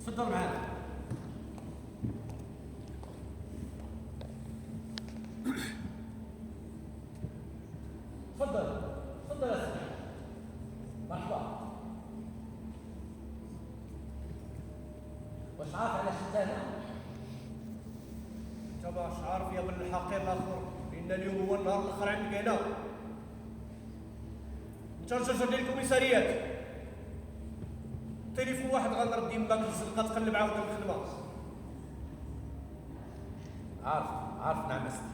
تفضل معانا. تفضل تفضل يا سيدي. مرحبا. واش عارف علاش انت هنا؟ انت باش عارف يا ابن الحقير الاخر لان اليوم هو النهار الاخر عندك هنا. انت رجل ديال الكوميساريات. تليفون واحد غنرد يماك الزنقه تقلب عاود الخدمه. عارف نعم أستاذ.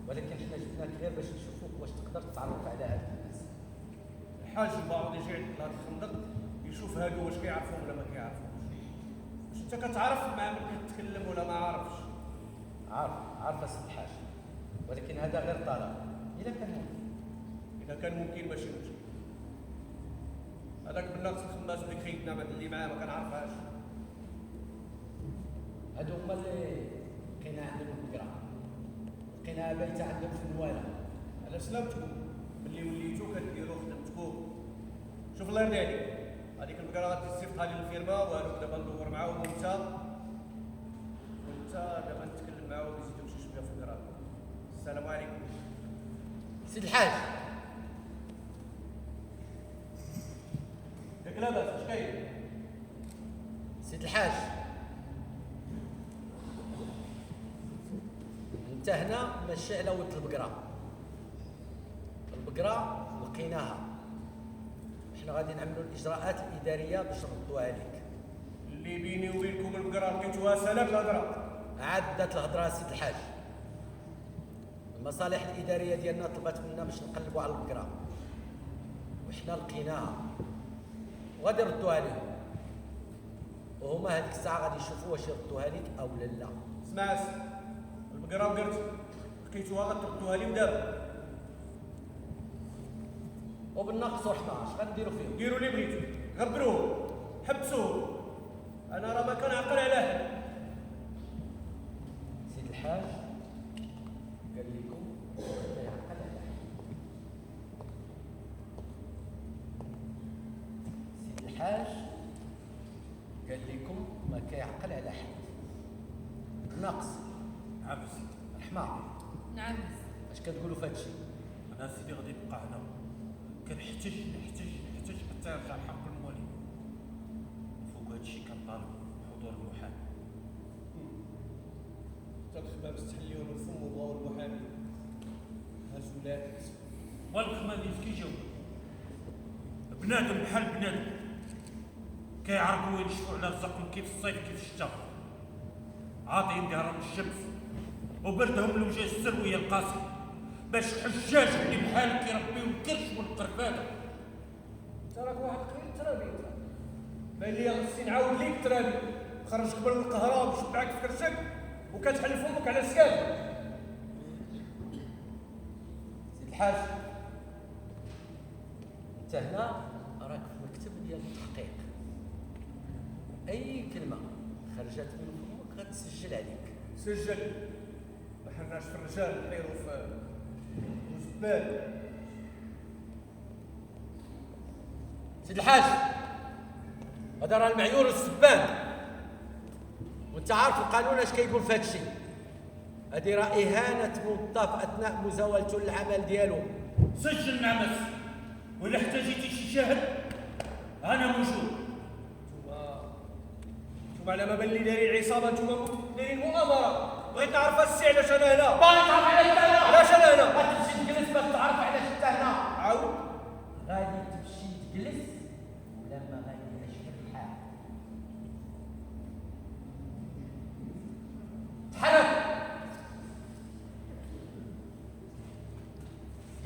ولكن حنا جبناك غير باش نشوفوك واش تقدر تتعرف على هاد الناس. الحاج البعوض يجي عندك لهاد الخندق يشوف هادو واش كيعرفوهم ولا ما كيعرفوهمش. واش انت كتعرف مع من كتكلم ولا ما عارفش؟ عارف أستاذ الحاج. ولكن هذا غير طلب. إذا كان ممكن ماشي مشكل. هذاك بالناقص الخماس اللي خيتنا اللي معاه ما كنعرفهاش. هادو هما اللي لقينا عندهم البقرة. لقيناها بايتة عندهم في النواله. على سلامتكم ملي وليتو كديروا خدمتكم. شوف الله يرضي عليك. هذيك البقرة غادي تصيفطها لي الفيرما وهانوك دابا ندور معاهم وانت دابا نتكلم معاهم يزيدوا شي شويه في البقرة. السلام عليكم. سيد الحاج. ياك لاباس اش كاين؟ سيد الحاج. انت هنا ماشي على ود البقرة. البقرة لقيناها. احنا غادي نعملوا الاجراءات الاداريه باش نردوها لك. اللي بيني وبينكم البقرة لقيتوها سلام الهضره. عدت الهضره سيد الحاج. المصالح الاداريه ديالنا طلبت منا باش نقلبوا على البقرة. وحنا لقيناها. وغادي نردوها لهم. وهما هذيك الساعه غادي يشوفوا واش يردوها لك او لا. اسمع البقرة وقرت لقيتوها غتردوها لي ودابا. وبالنقص ورحمه اش غنديروا فيهم؟ ديروا اللي بغيتو غبروه حبسوه. انا راه ما كنعقل على حد. سيد الحاج قال لكم لا يعقل على حد. سيد الحاج قال لكم ما كيعقل على حد. ناقص عبس رحمه. نعم. اش كتقولوا في هذا الشيء؟ انا سيدي غادي نبقى هنا كنحتاج حتى يرجع الحق للموالين. فوق هذا الشيء كنطالب حضور المحامي. حتى الخدمه مستحليون الفم وبغاو المحامي هازو لاكت. والخدمه اللي كيجاوب بنادم بحال بنادم كيعرفوا ينشفوا على رزقهم كيف الصيف كيف الشتاء. عاطيين ظهرهم الشمس وبردهم الوجه السرويه القاسي باش حجاج اللي بحالك يربيو الكرش والقرفانه. انت راك واحد قليل ترابي. بان لي خصني نعاود ليك ترابي. خرجك من القهرة وشبعك في كرشك وكتحلف امك على سيادك. سيد الحاج انت هنا راك في مكتب ديال التحقيق. اي كلمه خرجت من فمك غتسجل عليك. سجل. ما حناش في الرجال نحيرو في الزبال. سيد الحاج هذا راه المعيور والسبان. وانت عارف القانون اش كيقول في هذا الشيء. هذه راه اهانه موظف اثناء مزاولته للعمل ديالو. سجل نعمس ولا احتاجيتي شي شاهد انا موجود. نتوما على ما بان لي دايرين عصابه. نتوما دايرين مؤامره. بغيت نعرف السي علاش انا هنا. باغي تعرف علاش انت هنا؟ علاش انا هنا؟ غتمشي تجلس باش تعرف علاش انت هنا. عاود. غادي تمشي تجلس ولا ما غاديش الحال. تحرك.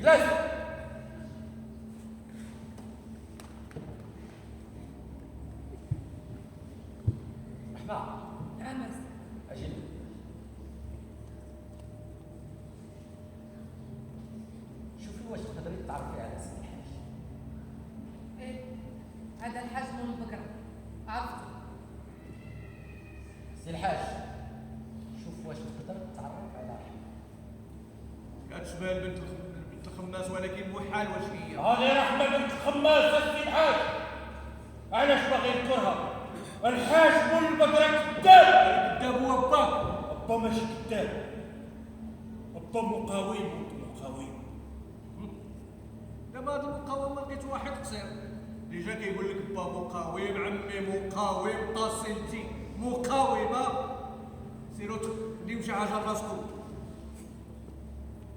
جلس. رحمة. نعم. أجل. شوفي واش تقدري تعرفي على سيد الحاج. ايه هذا الحاج من البقرة عرفته. سي الحاج شوف واش تقدر تعرف على رحمة. كتشبه بنت الخماس ولكن محال واش هي. هذه رحمة بنت الخماس سيد الحاج. علاش باغي يذكرها؟ الحاج مول البقرة كذاب. كذاب هو باك. أبا ماشي كذاب، أبا مقاوم وأنت مقاوم. دابا هاد المقاومة لقيت واحد قصير اللي جا كيقول لك با مقاوم عمي مقاوم طاسلتي مقاومة. سيرو ديروا شي حاجة لراسكم.